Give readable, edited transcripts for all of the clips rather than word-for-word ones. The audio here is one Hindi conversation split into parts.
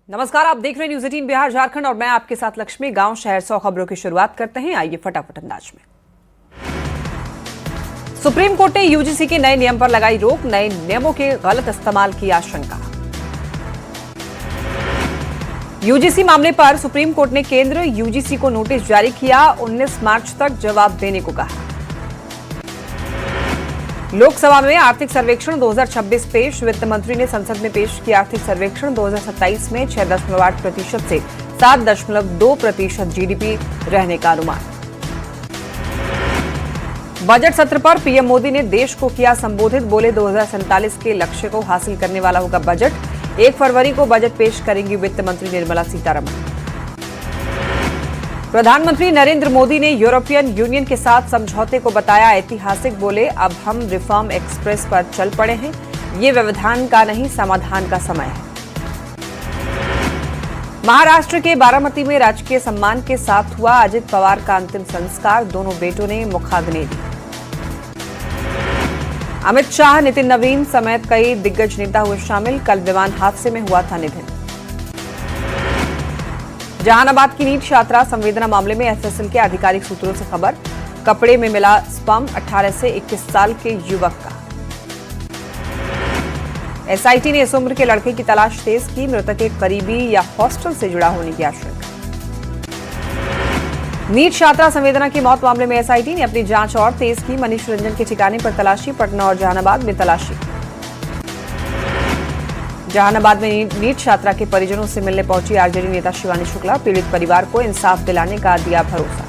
नमस्कार, आप देख रहे हैं न्यूज 18 बिहार झारखंड और मैं आपके साथ लक्ष्मी। गांव शहर 100 खबरों की शुरुआत करते हैं, आइए फटाफट अंदाज में। सुप्रीम कोर्ट ने यूजीसी के नए नियम पर लगाई रोक, नए नियमों के गलत इस्तेमाल की आशंका। यूजीसी मामले पर सुप्रीम कोर्ट ने केंद्र यूजीसी को नोटिस जारी किया, 19 मार्च तक जवाब देने को कहा। लोकसभा में आर्थिक सर्वेक्षण 2026 पेश, वित्त मंत्री ने संसद में पेश किया आर्थिक सर्वेक्षण 2027 में 6.8% से 7.2% जीडीपी रहने का अनुमान। बजट सत्र पर पीएम मोदी ने देश को किया संबोधित, बोले 2047 के लक्ष्य को हासिल करने वाला होगा बजट। 1 फरवरी को बजट पेश करेंगी वित्त मंत्री निर्मला सीतारमण। प्रधानमंत्री नरेंद्र मोदी ने यूरोपियन यूनियन के साथ समझौते को बताया ऐतिहासिक, बोले अब हम रिफॉर्म एक्सप्रेस पर चल पड़े हैं, ये व्यवधान का नहीं समाधान का समय है। महाराष्ट्र के बारामती में राजकीय सम्मान के साथ हुआ अजित पवार का अंतिम संस्कार, दोनों बेटों ने मुखाग्नि दी। अमित शाह, नितिन नवीन समेत कई दिग्गज नेता हुए शामिल, कल विमान हादसे में हुआ था निधन। जहानाबाद की नीट छात्रा संवेदना मामले में एफएसएल के आधिकारिक सूत्रों से खबर, कपड़े में मिला स्पर्म 18 से 21 साल के युवक का। एसआईटी ने इस उम्र के लड़के की तलाश तेज की, मृतक एक करीबी या हॉस्टल से जुड़ा होने की आशंका। नीट छात्रा संवेदना की मौत मामले में एसआईटी ने अपनी जांच और तेज की, मनीष रंजन के ठिकाने पर तलाशी, पटना और जहानाबाद में तलाशी। जहानाबाद में नीट छात्रा के परिजनों से मिलने पहुंची आरजेडी नेता शिवानी शुक्ला, पीड़ित परिवार को इंसाफ दिलाने का दिया भरोसा।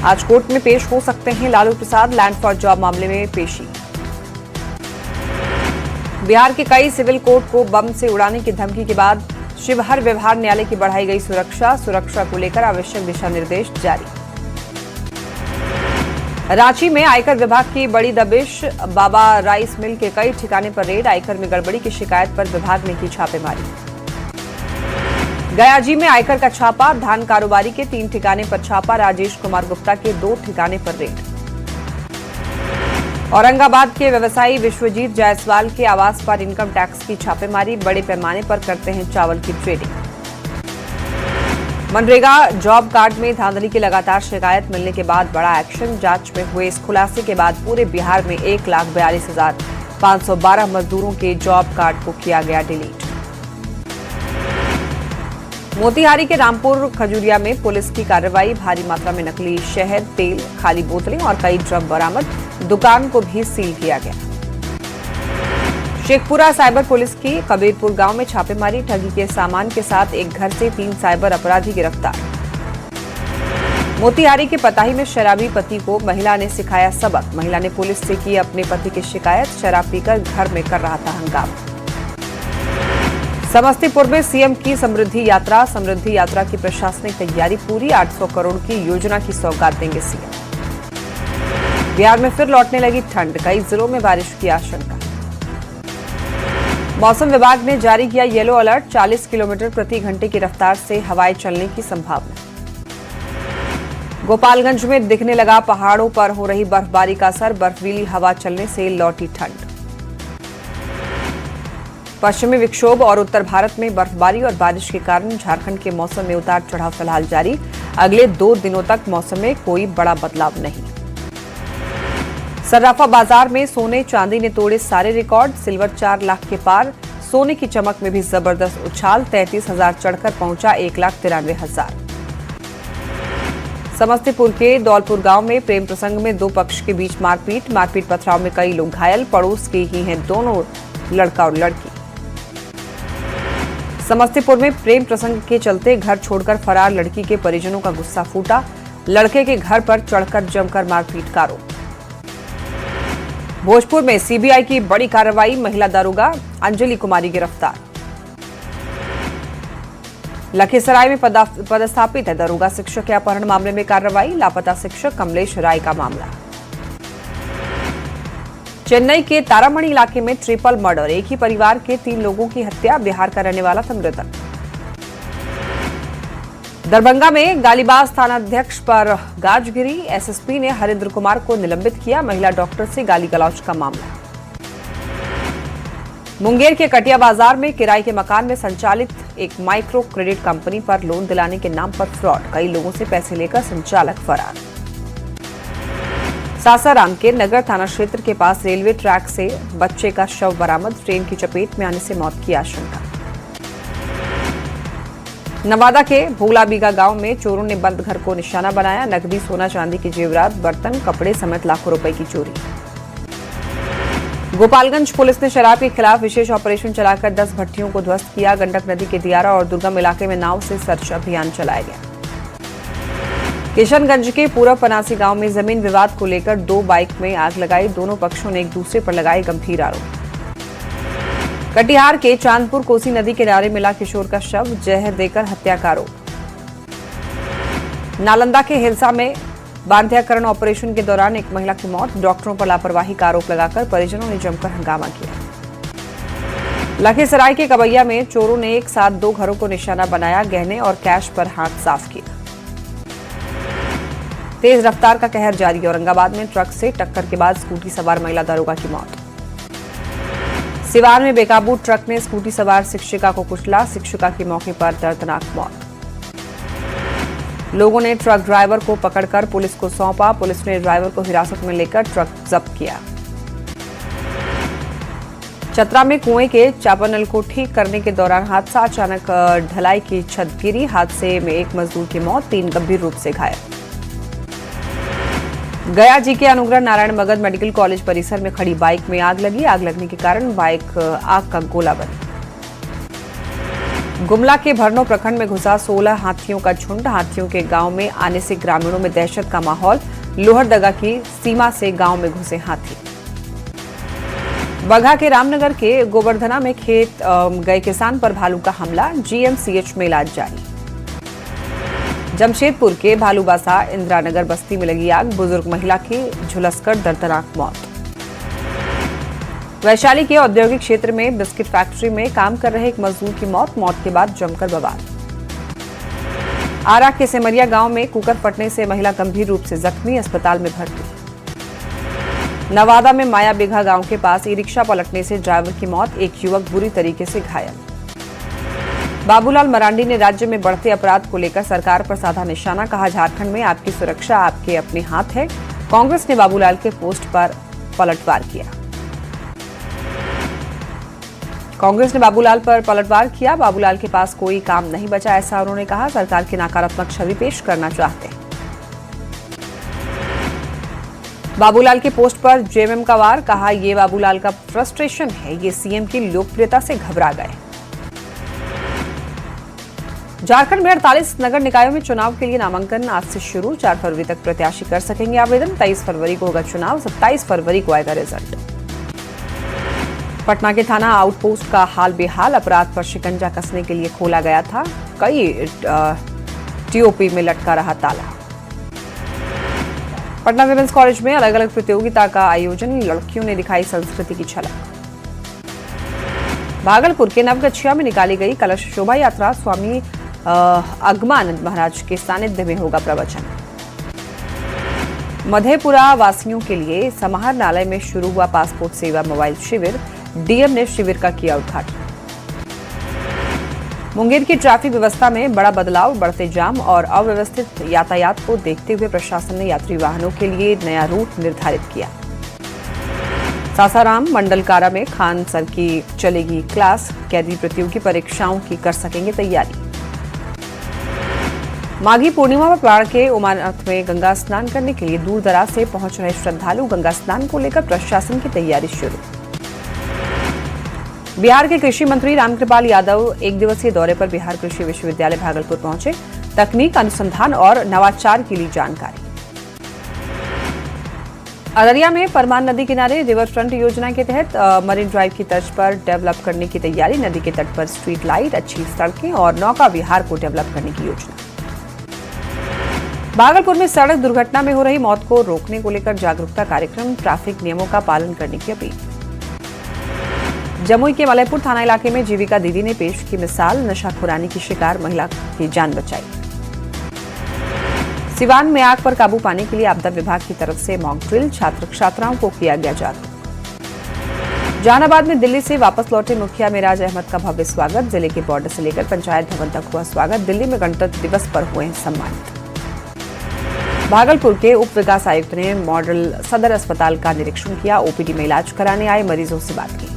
आज कोर्ट में पेश हो सकते हैं Lalu Prasad, land for job मामले में पेशी। बिहार के कई सिविल कोर्ट को बम से उड़ाने की धमकी के बाद शिवहर व्यवहार न्यायालय की बढ़ाई गई सुरक्षा को लेकर आवश्यक दिशा निर्देश जारी। रांची में आयकर विभाग की बड़ी दबिश, बाबा राइस मिल के कई ठिकाने पर रेड, आयकर में गड़बड़ी की शिकायत पर विभाग ने की छापेमारी। गयाजी में आयकर का छापा, धान कारोबारी के 3 ठिकाने पर छापा, राजेश कुमार गुप्ता के 2 ठिकाने पर रेड। औरंगाबाद के व्यवसायी विश्वजीत जायसवाल के आवास पर इनकम टैक्स की छापेमारी, बड़े पैमाने पर करते हैं चावल की ट्रेडिंग। मनरेगा जॉब कार्ड में धांधली की लगातार शिकायत मिलने के बाद बड़ा एक्शन, जांच में हुए इस खुलासे के बाद पूरे बिहार में 1,42,512 मजदूरों के जॉब कार्ड को किया गया डिलीट। मोतिहारी के रामपुर खजुरिया में पुलिस की कार्रवाई, भारी मात्रा में नकली शहद, तेल, खाली बोतलें और कई ड्रम बरामद, दुकान को भी सील किया गया। शेखपुरा साइबर पुलिस की कबीरपुर गांव में छापेमारी, ठगी के सामान के साथ एक घर से 3 साइबर अपराधी गिरफ्तार। मोतिहारी के पताही में शराबी पति को महिला ने सिखाया सबक, महिला ने पुलिस से की अपने पति की शिकायत, शराब पीकर घर में कर रहा था हंगामा। समस्तीपुर में सीएम की समृद्धि यात्रा की प्रशासनिक तैयारी पूरी, 800 करोड़ की योजना की सौगात देंगे सीएम। बिहार में फिर लौटने लगी ठंड, कई जिलों में बारिश की आशंका। मौसम विभाग ने जारी किया येलो अलर्ट, 40 किलोमीटर प्रति घंटे की रफ्तार से हवाएं चलने की संभावना। गोपालगंज में दिखने लगा पहाड़ों पर हो रही बर्फबारी का असर, बर्फीली हवा चलने से लौटी ठंड। पश्चिमी विक्षोभ और उत्तर भारत में बर्फबारी और बारिश के कारण झारखंड के मौसम में उतार चढ़ाव फिलहाल जारी, अगले 2 दिनों तक मौसम में कोई बड़ा बदलाव नहीं। सर्राफा बाजार में सोने चांदी ने तोड़े सारे रिकॉर्ड, सिल्वर 4 लाख के पार, सोने की चमक में भी जबरदस्त उछाल, 33,000 चढ़कर पहुंचा 1,93,000। समस्तीपुर के दौलपुर गांव में प्रेम प्रसंग में 2 पक्ष के बीच मारपीट पथराव में कई लोग घायल, पड़ोस के ही हैं दोनों, लड़का और लड़की। समस्तीपुर में प्रेम प्रसंग के चलते घर छोड़कर फरार लड़की के परिजनों का गुस्सा फूटा, लड़के के घर पर चढ़कर जमकर मारपीट का आरोप। भोजपुर में सीबीआई की बड़ी कार्रवाई, महिला दारोगा अंजलि कुमारी गिरफ्तार। लखीसराय में पदस्थापित है दारोगा शिक्षक के अपहरण मामले में कार्रवाई, लापता शिक्षक कमलेश राय का मामला। चेन्नई के तारामणि इलाके में ट्रिपल मर्डर, एक ही परिवार के 3 लोगों की हत्या, बिहार का रहने वाला था मृतक। दरभंगा में गालीबाज थानाध्यक्ष पर गाज गिरी, एसएसपी ने हरिंद्र कुमार को निलंबित किया, महिला डॉक्टर से गाली गलौज का मामला। मुंगेर के कटिया बाजार में किराए के मकान में संचालित एक माइक्रो क्रेडिट कंपनी पर लोन दिलाने के नाम पर फ्रॉड, कई लोगों से पैसे लेकर संचालक फरार। सासाराम के नगर थाना क्षेत्र के पास रेलवे ट्रैक से बच्चे का शव बरामद, ट्रेन की चपेट में आने से मौत की आशंका। नवादा के भोलाबीघा गांव में चोरों ने बंद घर को निशाना बनाया, नकदी, सोना चांदी की जेवरात, बर्तन, कपड़े समेत लाखों रुपए की चोरी। गोपालगंज पुलिस ने शराब के खिलाफ विशेष ऑपरेशन चलाकर 10 भट्टियों को ध्वस्त किया। गंडक नदी के दियारा और दुर्गम इलाके में नाव से सर्च अभियान चलाया गया। किशनगंज के पूरब पनासी गांव में जमीन विवाद को लेकर 2 बाइक में आग लगाई, दोनों पक्षों ने एक दूसरे पर लगाए गंभीर आरोप। कटिहार के चांदपुर कोसी नदी किनारे मिला किशोर का शव, जहर देकर हत्या का आरोप। नालंदा के हिलसा में बांध्याकरण ऑपरेशन के दौरान एक महिला की मौत, डॉक्टरों पर लापरवाही का आरोप लगाकर परिजनों ने जमकर हंगामा किया। लखीसराय के कबैया में चोरों ने एक साथ 2 घरों को निशाना बनाया, गहने और कैश पर हाथ साफ किया। तेज रफ्तार का कहर जारी, औरंगाबाद में ट्रक से टक्कर के बाद स्कूटी सवार महिला दारोगा की मौत। सिवान में बेकाबू ट्रक ने स्कूटी सवार शिक्षिका को कुचला, शिक्षिका की मौके पर दर्दनाक मौत। लोगों ने ट्रक ड्राइवर को पकड़कर पुलिस को सौंपा, पुलिस ने ड्राइवर को हिरासत में लेकर ट्रक जब्त किया। चतरा में कुएं के चापानल को ठीक करने के दौरान हादसा, अचानक ढलाई की छत गिरी, हादसे में एक मजदूर की मौत, 3 गंभीर रूप से घायल। गया जी के अनुग्रह नारायण मगध मेडिकल कॉलेज परिसर में खड़ी बाइक में आग लगी, आग लगने के कारण बाइक आग का गोला बनी। गुमला के भरनो प्रखंड में घुसा 16 हाथियों का झुंड, हाथियों के गांव में आने से ग्रामीणों में दहशत का माहौल, लोहरदगा की सीमा से गांव में घुसे हाथी। बगहा के रामनगर के गोवर्धना में खेत गए किसान पर भालू का हमला, जीएमसीएच में इलाज जारी। जमशेदपुर के भालूबासा इंदिरानगर बस्ती में लगी आग, बुजुर्ग महिला की झुलसकर दर्दनाक मौत। वैशाली के औद्योगिक क्षेत्र में बिस्किट फैक्ट्री में काम कर रहे एक मजदूर की मौत, मौत के बाद जमकर बवाल। आरा के सेमरिया गांव में कुकर फटने से महिला गंभीर रूप से जख्मी, अस्पताल में भर्ती। नवादा में माया बिघा गांव के पास ई रिक्शा पलटने से ड्राइवर की मौत, एक युवक बुरी तरीके से घायल। बाबूलाल मरांडी ने राज्य में बढ़ते अपराध को लेकर सरकार पर साधा निशाना, कहा झारखंड में आपकी सुरक्षा आपके अपने हाथ है। कांग्रेस ने बाबूलाल के पोस्ट पर पलटवार किया। कांग्रेस ने बाबूलाल पर पलटवार किया, बाबूलाल के पास कोई काम नहीं बचा, ऐसा उन्होंने कहा। सरकार की नकारात्मक छवि पेश करना चाहते हैं। बाबूलाल के पोस्ट पर जेएमएम का वार, कहा ये बाबूलाल का फ्रस्ट्रेशन है, ये सीएम की लोकप्रियता से घबरा गए। झारखंड में 48 नगर निकायों में चुनाव के लिए नामांकन आज से शुरू, 4 फरवरी तक प्रत्याशी कर सकेंगे आवेदन। 23 फरवरी को होगा चुनाव, 27 फरवरी को आएगा रिजल्ट। पटना के थाना आउटपोस्ट का हाल बेहाल, अपराध पर शिकंजा कसने के लिए खोला गया था, कई टीओपी में लटका रहा ताला। पटना विमेंस कॉलेज में अलग अलग प्रतियोगिता का आयोजन, लड़कियों ने दिखाई संस्कृति की झलक। भागलपुर के नवगछिया में निकाली गई कलश शोभा यात्रा, स्वामी अगमानंद महाराज के सानिध्य में होगा प्रवचन। मधेपुरा वासियों के लिए समाहरणालय में शुरू हुआ पासपोर्ट सेवा मोबाइल शिविर, डीएम ने शिविर का किया उद्घाटन। मुंगेर की ट्रैफिक व्यवस्था में बड़ा बदलाव, बढ़ते जाम और अव्यवस्थित यातायात को देखते हुए प्रशासन ने यात्री वाहनों के लिए नया रूट निर्धारित किया। सासाराम मंडल कारा में खान सर की चलेगी क्लास, कैदी प्रतियोगी परीक्षाओं की कर सकेंगे तैयारी। माघी पूर्णिमा पर पहाड़ के उमानाथ में गंगा स्नान करने के लिए दूर दराज से पहुंच रहे श्रद्धालु, गंगा स्नान को लेकर प्रशासन की तैयारी शुरू। बिहार के कृषि मंत्री रामकृपाल यादव 1 दिवसीय दौरे पर बिहार कृषि विश्वविद्यालय भागलपुर पहुंचे, तकनीक, अनुसंधान और नवाचार की ली जानकारी। अररिया में परमान नदी किनारे रिवर फ्रंट योजना के तहत मरीन ड्राइव की तर्ज पर डेवलप करने की तैयारी, नदी के तट पर स्ट्रीट लाइट, अच्छी सड़कें और नौका विहार को डेवलप करने की योजना। भागलपुर में सड़क दुर्घटना में हो रही मौत को रोकने को लेकर जागरूकता कार्यक्रम, ट्रैफिक नियमों का पालन करने की अपील। जमुई के मलयपुर थाना इलाके में जीविका दीदी ने पेश की मिसाल, नशाखुरानी की शिकार महिला की जान बचाई। सिवान में आग पर काबू पाने के लिए आपदा विभाग की तरफ से मॉक ड्रिल, छात्र छात्राओं को किया गया जागरूक। जहानाबाद में दिल्ली से वापस लौटे मुखिया मेराज अहमद का भव्य स्वागत। जिले के बॉर्डर से लेकर पंचायत भवन तक हुआ स्वागत। दिल्ली में गणतंत्र दिवस पर हुए सम्मानित। भागलपुर के उप विकास आयुक्त ने मॉडल सदर अस्पताल का निरीक्षण किया। ओपीडी में इलाज कराने आए मरीजों से बात की।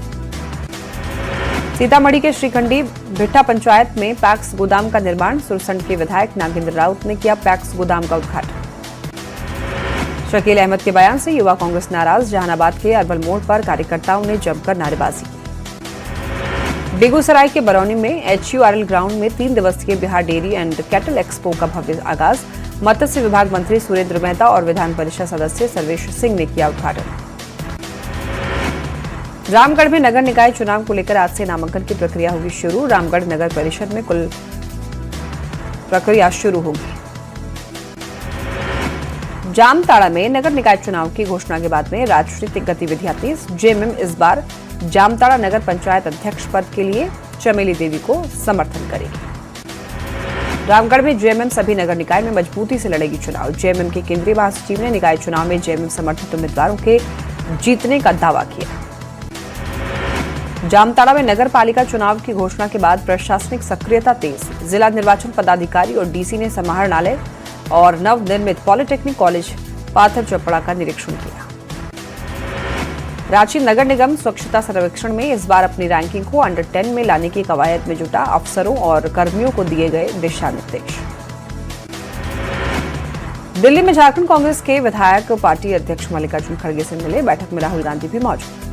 सीतामढ़ी के श्रीखंडी भिट्ठा पंचायत में पैक्स गोदाम का निर्माण। सुरसंड के विधायक नागेंद्र राउत ने किया पैक्स गोदाम का उद्घाटन। शकील अहमद के बयान से युवा कांग्रेस नाराज। जहानाबाद के अरबल मोड़ पर कार्यकर्ताओं ने जमकर नारेबाजी की। बेगूसराय के बरौनी में HURL ग्राउंड में 3 दिवसीय Bihar dairy and cattle expo का भव्य आगाज। मत्स्य विभाग मंत्री सुरेंद्र मेहता और विधान परिषद सदस्य सर्वेश सिंह ने किया उद्घाटन। रामगढ़ में नगर निकाय चुनाव को लेकर आज से नामांकन की प्रक्रिया होगी शुरू। रामगढ़ नगर परिषद में कुल प्रक्रिया शुरू होगी। जामताड़ा में नगर निकाय चुनाव की घोषणा के बाद में राजनीतिक गतिविधियां तेज। जेएमएम इस बार जामताड़ा नगर पंचायत अध्यक्ष पद के लिए चमेली देवी को समर्थन करेगी। रामगढ़ में जेएमएम सभी नगर निकाय में मजबूती से लड़ेगी चुनाव। जेएमएम के केंद्रीय महासचिव ने निकाय चुनाव में जेएमएम समर्थित उम्मीदवारों के जीतने का दावा किया। जामताड़ा में नगर पालिका चुनाव की घोषणा के बाद प्रशासनिक सक्रियता तेज। जिला निर्वाचन पदाधिकारी और डीसी ने समाहरणालय और नवनिर्मित पॉलिटेक्निक कॉलेज पाथर चपड़ा का निरीक्षण किया। रांची नगर निगम स्वच्छता सर्वेक्षण में इस बार अपनी रैंकिंग को अंडर 10 में लाने की कवायद में जुटा। अफसरों और कर्मियों को दिए गए दिशा निर्देश। दिल्ली में झारखंड कांग्रेस के विधायक पार्टी अध्यक्ष मल्लिकार्जुन खड़गे से मिले। बैठक में राहुल गांधी भी मौजूद।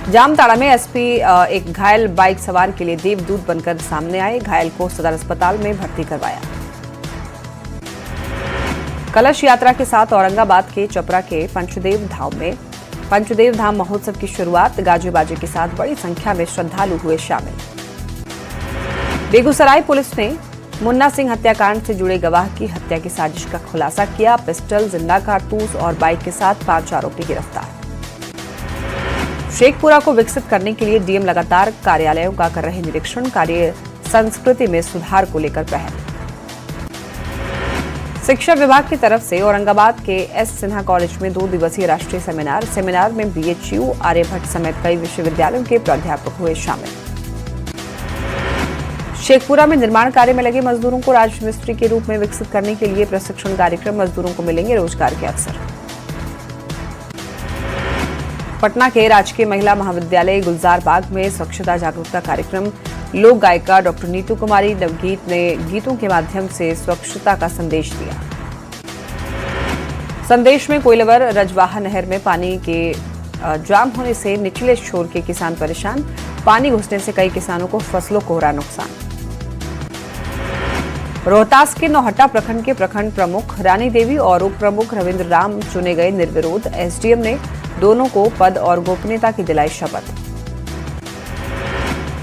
जामताड़ा में एसपी एक घायल बाइक सवार के लिए देवदूत बनकर सामने आए। घायल को सदर अस्पताल में भर्ती करवाया। कलश यात्रा के साथ औरंगाबाद के चपरा के पंचदेव धाम में पंचदेव धाम महोत्सव की शुरुआत। गाजे बाजे के साथ बड़ी संख्या में श्रद्धालु हुए शामिल। बेगूसराय पुलिस ने मुन्ना सिंह हत्याकांड से जुड़े गवाह की हत्या की साजिश का खुलासा किया। पिस्टल, जिंदा कारतूस और बाइक के साथ 5 आरोपी गिरफ्तार। शेखपुरा को विकसित करने के लिए डीएम लगातार कार्यालयों का कर रहे निरीक्षण। कार्य संस्कृति में सुधार को लेकर पहल। शिक्षा विभाग की तरफ से औरंगाबाद के एस सिन्हा कॉलेज में 2 दिवसीय राष्ट्रीय सेमिनार में BHU, आर्यभट्ट समेत कई विश्वविद्यालयों के प्राध्यापक हुए शामिल। शेखपुरा में निर्माण कार्य में लगे मजदूरों को राजमिस्त्री के रूप में विकसित करने के लिए प्रशिक्षण कार्यक्रम। मजदूरों को मिलेंगे रोजगार के अवसर। पटना के राजकीय महिला महाविद्यालय गुलजार बाग में स्वच्छता जागरूकता कार्यक्रम। लोक गायिका डॉक्टर नीतू कुमारी नवगीत ने गीतों के माध्यम से स्वच्छता का संदेश दिया। संदेश में कोइलवर रजवाहा नहर में पानी के जाम होने से निचले छोर के किसान परेशान। पानी घुसने से कई किसानों को फसलों को हो रहा नुकसान। रोहतास के नौहट्टा प्रखंड के प्रखंड प्रमुख रानी देवी और उप प्रमुख रविंद्र राम चुने गए निर्विरोध। एसडीएम ने दोनों को पद और गोपनीयता की दिलाई शपथ।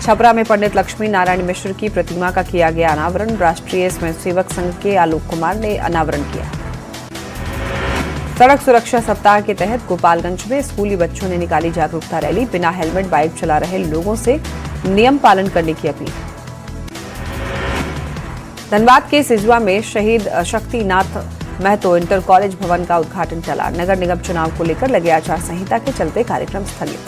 छपरा में पंडित लक्ष्मी नारायण मिश्र की प्रतिमा का किया गया अनावरण। राष्ट्रीय स्वयंसेवक संघ के आलोक कुमार ने अनावरण किया। सड़क सुरक्षा सप्ताह के तहत गोपालगंज में स्कूली बच्चों ने निकाली जागरूकता रैली। बिना हेलमेट बाइक चला रहे लोगों से नियम पालन करने की अपील। धनबाद के सिजुआ में शहीद शक्तिनाथ महतो इंटर कॉलेज भवन का उद्घाटन चला। नगर निगम चुनाव को लेकर लगे आचार संहिता के चलते कार्यक्रम स्थगित।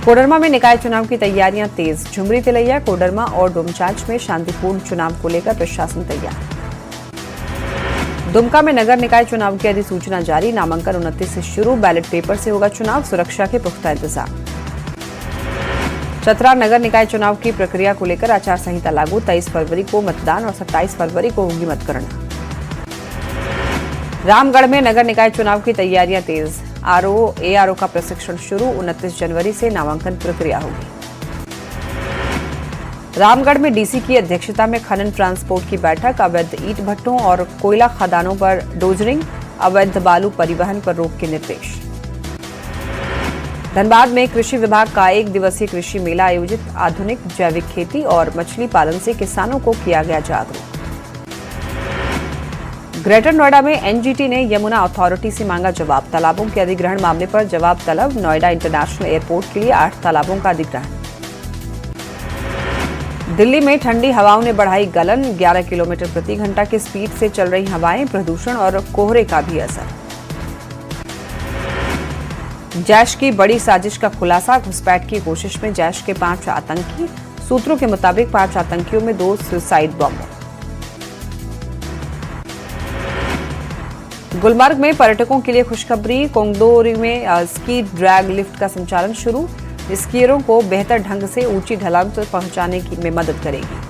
कोडरमा में निकाय चुनाव की तैयारियां तेज। झुमरी तिलैया, कोडरमा और डोमचांच में शांतिपूर्ण चुनाव को लेकर प्रशासन तैयार। दुमका में नगर निकाय चुनाव की अधिसूचना जारी। नामांकन 29 से शुरू। बैलेट पेपर से होगा चुनाव। सुरक्षा के पुख्ता इंतजाम। चतरा नगर निकाय चुनाव की प्रक्रिया को लेकर आचार संहिता लागू। 23 फरवरी को मतदान और 27 फरवरी को होगी मतगणना। रामगढ़ में नगर निकाय चुनाव की तैयारियां तेज। ARO का प्रशिक्षण शुरू। 29 जनवरी से नामांकन प्रक्रिया होगी। रामगढ़ में डीसी की अध्यक्षता में खनन ट्रांसपोर्ट की बैठक। अवैध ईंट भट्टों और कोयला खदानों पर डोजरिंग, अवैध बालू परिवहन पर रोक के निर्देश। धनबाद में कृषि विभाग का 1 दिवसीय कृषि मेला आयोजित। आधुनिक जैविक खेती और मछली पालन से किसानों को किया गया जागरूक। ग्रेटर नोएडा में एनजीटी ने यमुना अथॉरिटी से मांगा जवाब। तालाबों के अधिग्रहण मामले पर जवाब तलब। नोएडा इंटरनेशनल एयरपोर्ट के लिए 8 तालाबों का अधिग्रहण। दिल्ली में ठंडी हवाओं ने बढ़ाई गलन। 11 किलोमीटर प्रति घंटा की स्पीड से चल रही हवाएं। प्रदूषण और कोहरे का भी असर। जैश की बड़ी साजिश का खुलासा, घुसपैठ की कोशिश में जैश के 5 आतंकी। सूत्रों के मुताबिक 5 आतंकियों में 2 सुसाइड बम। गुलमर्ग में पर्यटकों के लिए खुशखबरी, कोंगदोरी में स्की ड्रैग लिफ्ट का संचालन शुरू। स्कीयरों को बेहतर ढंग से ऊंची ढलान तक पहुंचाने में मदद करेगी।